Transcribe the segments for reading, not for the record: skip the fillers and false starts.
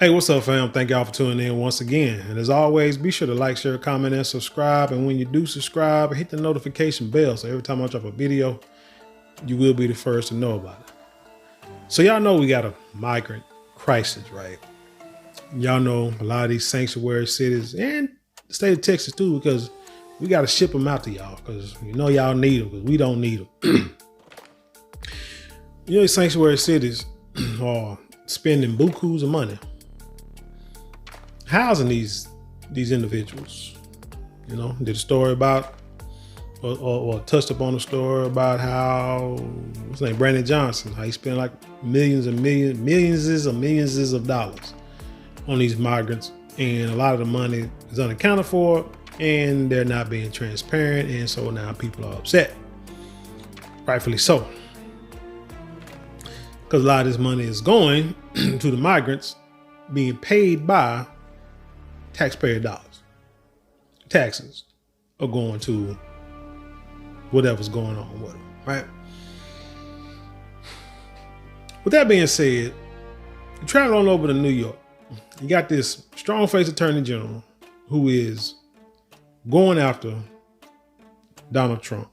Hey, what's up, fam? Thank y'all for tuning in once again. And as always, be sure to like, share, comment, and subscribe. And when you do subscribe, hit the notification bell. So every time I drop a video, you will be the first to know about it. So y'all know we got a migrant crisis, right? Y'all know a lot of these sanctuary cities and the state of Texas too, because we got to ship them out to y'all because you know y'all need them because we don't need them. You know, these sanctuary cities are spending bukus of money housing these individuals. You know, did a story about or touched upon a story about how what's his name, Brandon Johnson, how he spent like millions of dollars on these migrants, and a lot of the money is unaccounted for, and they're not being transparent, and so now people are upset, rightfully so, because a lot of this money is going to the migrants being paid by taxpayer dollars. Taxes are going to whatever's going on with them, right? With that being said, you travel on over to New York. You got this strong-faced attorney general who is going after Donald Trump.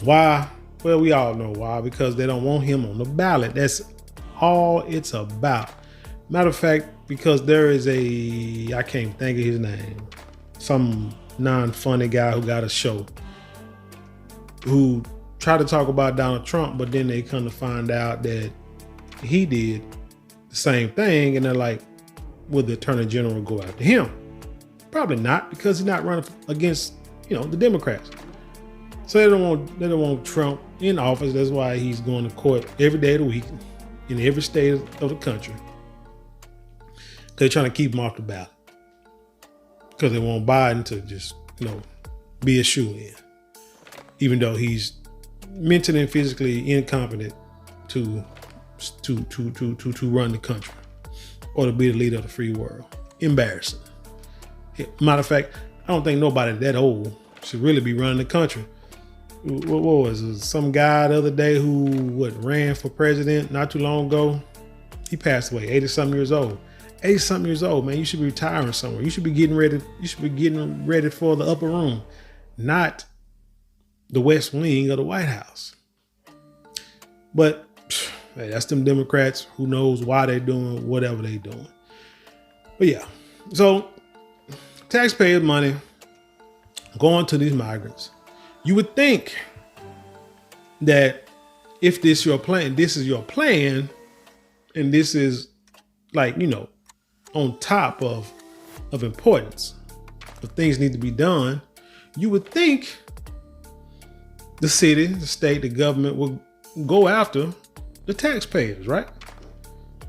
Why? Well, we all know why, because they don't want him on the ballot. That's all it's about. Matter of fact, because there is I can't think of his name, some non-funny guy who got a show who tried to talk about Donald Trump, but then they come to find out that he did the same thing, and they're like, will the attorney general go after him? Probably not, because he's not running against, the Democrats. So they don't want Trump in office. That's why he's going to court every day of the week in every state of the country. They're trying to keep him off the ballot because they want Biden to just, be a shoo-in, even though he's mentally and physically incompetent to run the country or to be the leader of the free world. Embarrassing. Matter of fact, I don't think nobody that old should really be running the country. What was it? Some guy the other day who ran for president not too long ago? He passed away, 80-something years old. 80-something years old, man. You should be retiring somewhere. You should be getting ready. You should be getting ready for the upper room, not the West Wing of the White House. But hey, that's them Democrats. Who knows why they're doing whatever they're doing. But yeah, so taxpayer money going to these migrants. You would think that if this is your plan, and this is like, on top of importance, if things need to be done, you would think the city, the state, the government will go after the taxpayers, right?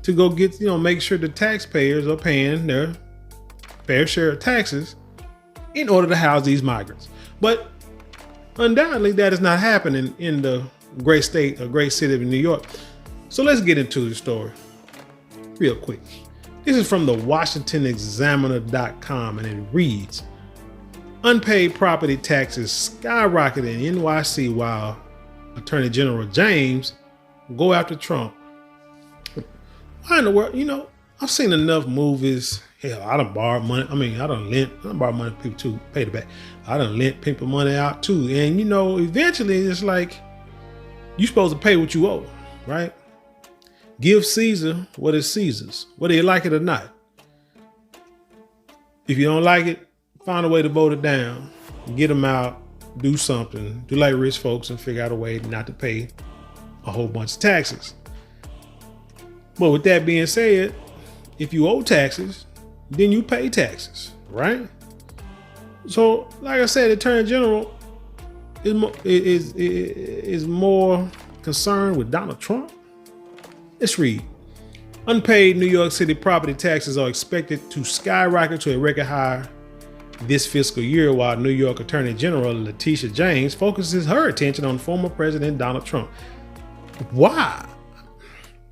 To go get, make sure the taxpayers are paying their fair share of taxes in order to house these migrants. But undoubtedly that is not happening in the great state or great city of New York. So let's get into the story real quick. This is from the WashingtonExaminer.com, and it reads, unpaid property taxes skyrocketed in NYC while Attorney General James go after Trump. Why in the world? I've seen enough movies. Hell, I done borrowed money. I done borrowed money from people to pay it back. I done lent people money out too. And eventually it's like, you supposed to pay what you owe, right? Give Caesar what is Caesar's, whether you like it or not. If you don't like it, find a way to vote it down, get them out, do something, do like rich folks and figure out a way not to pay a whole bunch of taxes. But with that being said, if you owe taxes, then you pay taxes, right? So, like I said, the Attorney General is more concerned with Donald Trump. Let's read. Unpaid New York City property taxes are expected to skyrocket to a record high this fiscal year, while New York Attorney General Letitia James focuses her attention on former President Donald Trump. Why?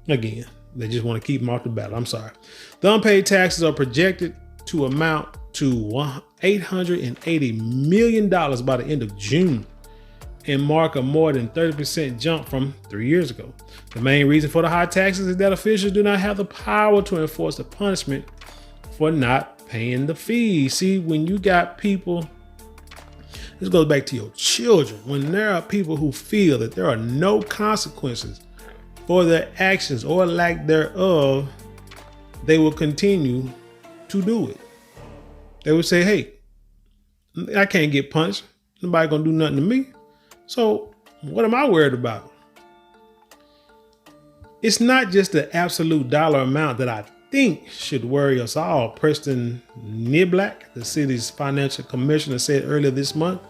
Again, they just want to keep him off the ballot. I'm sorry. The unpaid taxes are projected to amount to $880 million by the end of June. and mark a more than 30% jump from 3 years ago. The main reason for the high taxes is that officials do not have the power to enforce the punishment for not paying the fees. See, when you got people, this goes back to your children. When there are people who feel that there are no consequences for their actions or lack thereof, they will continue to do it. They will say, hey, I can't get punished. Nobody gonna do nothing to me. So what am I worried about? It's not just the absolute dollar amount that I think should worry us all. Preston Niblack, the city's financial commissioner, said earlier this month,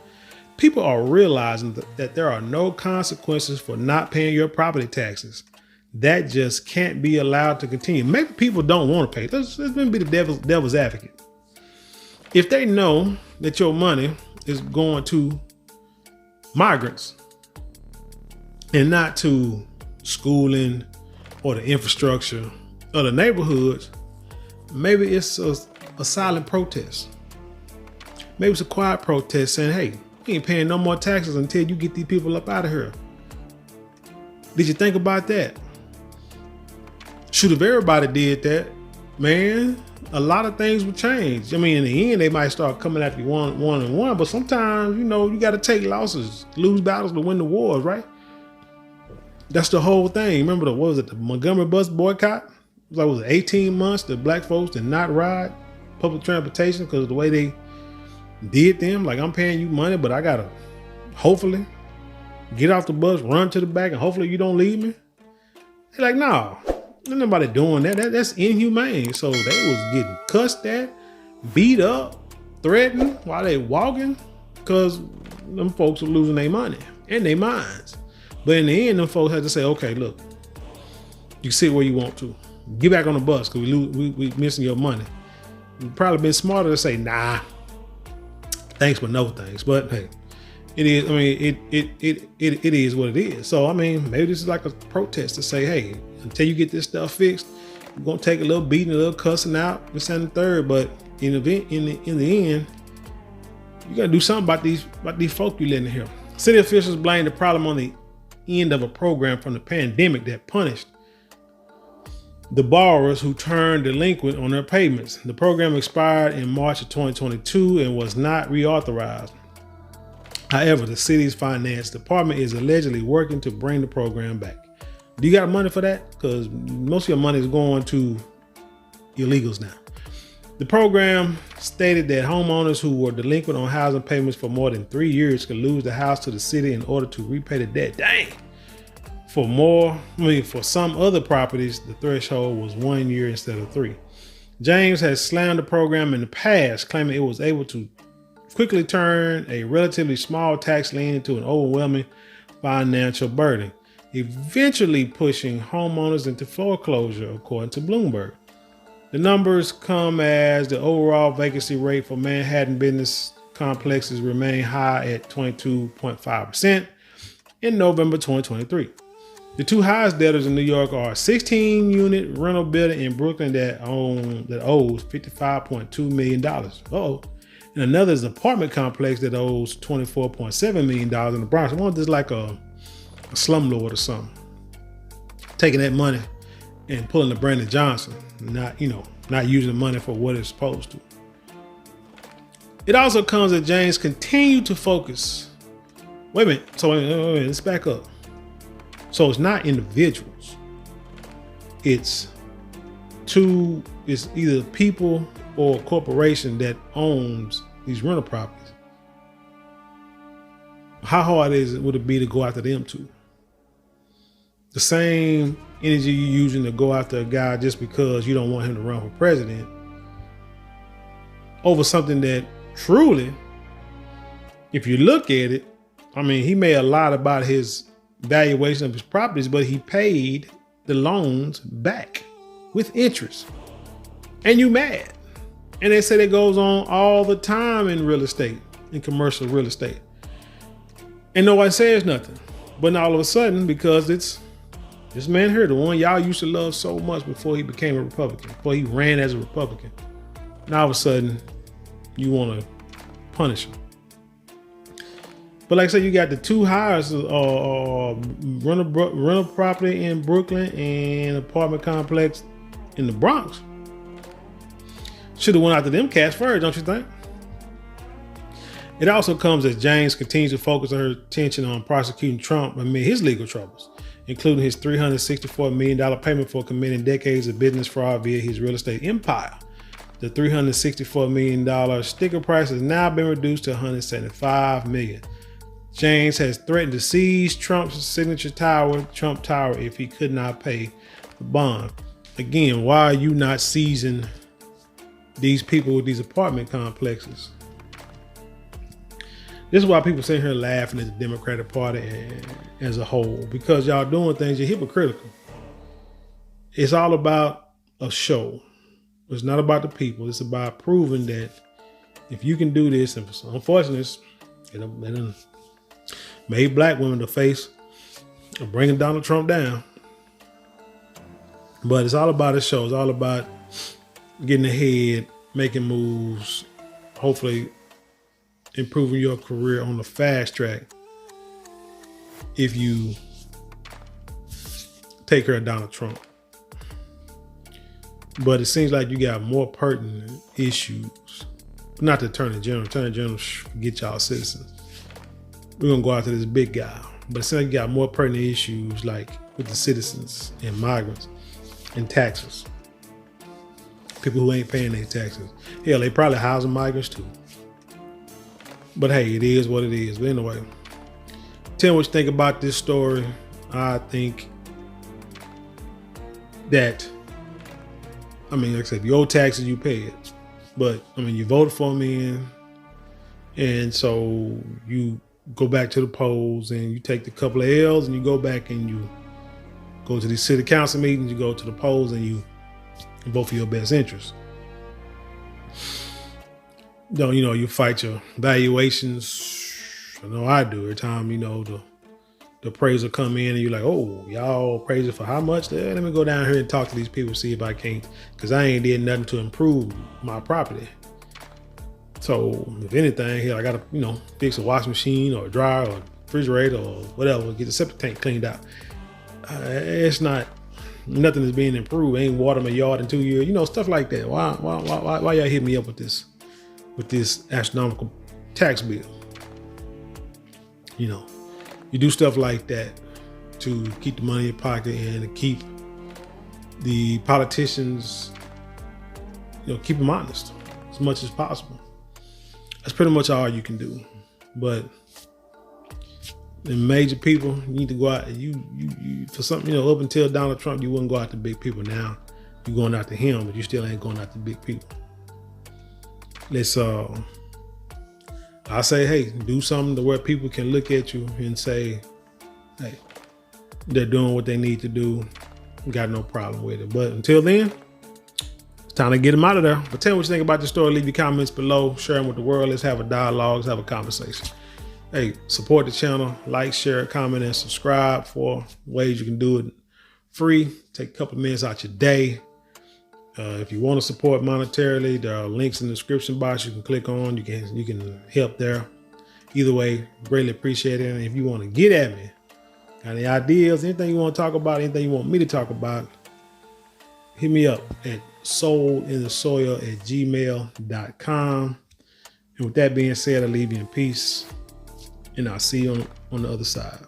people are realizing that there are no consequences for not paying your property taxes. That just can't be allowed to continue. Maybe people don't want to pay. Let's be the devil's advocate. If they know that your money is going to migrants and not to schooling or the infrastructure or the neighborhoods, maybe it's a silent protest. Maybe it's a quiet protest saying, hey, we ain't paying no more taxes until you get these people up out of here. Did you think about that? Shoot, if everybody did that, man, a lot of things would change. I mean, in the end, they might start coming after you one, but sometimes, you got to take losses, lose battles to win the wars, right? That's the whole thing. Remember the Montgomery bus boycott? It was 18 months that black folks did not ride public transportation because of the way they did them. Like, I'm paying you money, but I got to hopefully get off the bus, run to the back, and hopefully you don't leave me. They're like, no. Ain't nobody doing that. That's inhumane. So they was getting cussed at, beat up, threatened while they walking because them folks were losing their money and their minds. But in the end, them folks had to say, okay, look, you sit where you want to. Get back on the bus because we missing your money. You'd probably been smarter to say, nah, thanks, but no thanks. But hey, it is, I mean, it is what it is. So, I mean, maybe this is like a protest to say, hey, until you get this stuff fixed, we're going to take a little beating, a little cussing out, this and the third. But in the end, you got to do something about these folk you letting here. City officials blame the problem on the end of a program from the pandemic that punished the borrowers who turned delinquent on their payments. The program expired in March of 2022 and was not reauthorized. However, the city's finance department is allegedly working to bring the program back. Do you got money for that? Because most of your money is going to illegals now. The program stated that homeowners who were delinquent on housing payments for more than 3 years could lose the house to the city in order to repay the debt. Dang. For some other properties, the threshold was 1 year instead of 3. James has slammed the program in the past, claiming it was able to quickly turn a relatively small tax lien into an overwhelming financial burden, eventually pushing homeowners into foreclosure, according to Bloomberg. The numbers come as the overall vacancy rate for Manhattan business complexes remain high at 22.5% in November 2023. The two highest debtors in New York are a 16-unit rental building in Brooklyn that owes $55.2 million. And another is an apartment complex that owes $24.7 million in the Bronx. I want this like a slumlord or something, taking that money and pulling the Brandon Johnson, not using the money for what it's supposed to. It also comes that James continued to focus. Wait a minute. So let's back up. So it's not individuals. It's either people or a corporation that owns these rental properties. How hard would it be to go after them too? The same energy you're using to go after a guy just because you don't want him to run for president over something that truly, if you look at it, I mean, he made a lot about his valuation of his properties, but he paid the loans back with interest. And you mad. And they say that goes on all the time in real estate, in commercial real estate. And nobody says nothing. But now all of a sudden, because it's this man here, the one y'all used to love so much before he became a Republican, before he ran as a Republican, now all of a sudden you want to punish him. But like I said, you got the two houses, rental property in Brooklyn and apartment complex in the Bronx. Should have went after them cats first, don't you think? It also comes as James continues to focus her attention on prosecuting Trump amid his legal troubles, including his $364 million payment for committing decades of business fraud via his real estate empire. The $364 million sticker price has now been reduced to $175 million. James has threatened to seize Trump's signature tower, Trump Tower, if he could not pay the bond. Again, why are you not seizing these people with these apartment complexes? This is why people sitting here laughing at the Democratic Party as a whole, because y'all doing things, you're hypocritical. It's all about a show. It's not about the people. It's about proving that if you can do this, and for some unfortunate, it made black women the face of bringing Donald Trump down. But it's all about a show. It's all about getting ahead, making moves, hopefully improving your career on the fast track if you take care of Donald Trump. But it seems like you got more pertinent issues. Not the Attorney General. Attorney General, forget y'all citizens. We're going to go after this big guy. But it seems like you got more pertinent issues like with the citizens and migrants and taxes. People who ain't paying their taxes. Hell, they probably housing migrants too. But hey, it is what it is. But anyway, tell me what you think about this story. I think that, like I said, if you owe taxes, you pay it. But you voted for me, and so you go back to the polls and you take the couple of L's and you go back and you go to these city council meetings, you go to the polls and you vote for your best interest. You fight your valuations. I know I do. Every time, the appraiser come in and you're like, oh, y'all appraisal for how much? Let me go down here and talk to these people, see if I can't, because I ain't did nothing to improve my property. So if anything, here I got to, fix a washing machine or a dryer or a refrigerator or whatever, get the septic tank cleaned out. It's not, nothing is being improved. I ain't watered my yard in 2 years, stuff like that. Why y'all hit me up with this astronomical tax bill? You do stuff like that to keep the money in your pocket and to keep the politicians, keep them honest as much as possible. That's pretty much all you can do. But the major people, you need to go out. You for something, up until Donald Trump, you wouldn't go after big people. Now you're going after him, but you still ain't going after big people. Let's I say, hey, do something to where people can look at you and say, hey, they're doing what they need to do. Got no problem with it. But until then, it's time to get them out of there. But tell me what you think about the story. Leave your comments below. Share them with the world. Let's have a dialogue. Let's have a conversation. Hey, support the channel. Like, share, comment, and subscribe. For ways you can do it free. Take a couple of minutes out your day. If you want to support monetarily, there are links in the description box you can click on. You can help there. Either way, greatly appreciate it. And if you want to get at me, got any ideas, anything you want to talk about, anything you want me to talk about, hit me up at soulinthesoil@gmail.com. And with that being said, I leave you in peace, and I'll see you on the other side.